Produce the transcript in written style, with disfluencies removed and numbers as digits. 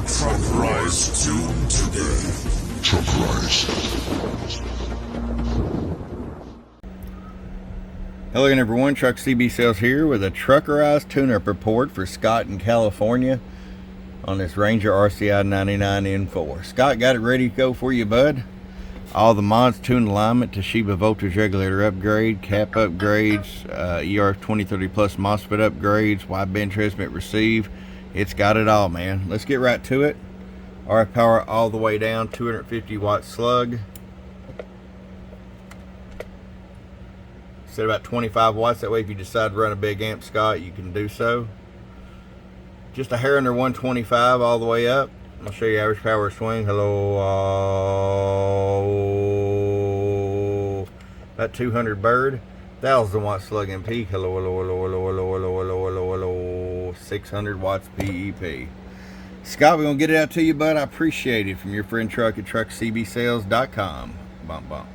Truckerized tune today. Truckerized. Hello again everyone, Truck CB Sales here with a Truckerized tune-up report for Scott in California on this Ranger RCI 99N4. Scott got it ready to go for you, bud. All the mods, tune alignment, Toshiba voltage regulator upgrade, cap upgrades, ER 2030 plus MOSFET upgrades, wideband transmit receive. It's got it all, man. Let's get right to it. RF power all the way down, 250 watt slug. Set about 25 watts, that way if you decide to run a big amp, Scott, you can do so. Just a hair under 125 all the way up. I'll show you average power swing. Hello, about 200 bird, 1000 watt slug and peak. Hello, 600 watts PEP. Scott, we're gonna get it out to you, bud. I appreciate it. From your friend Truck at truckcbsales.com. Bump bump.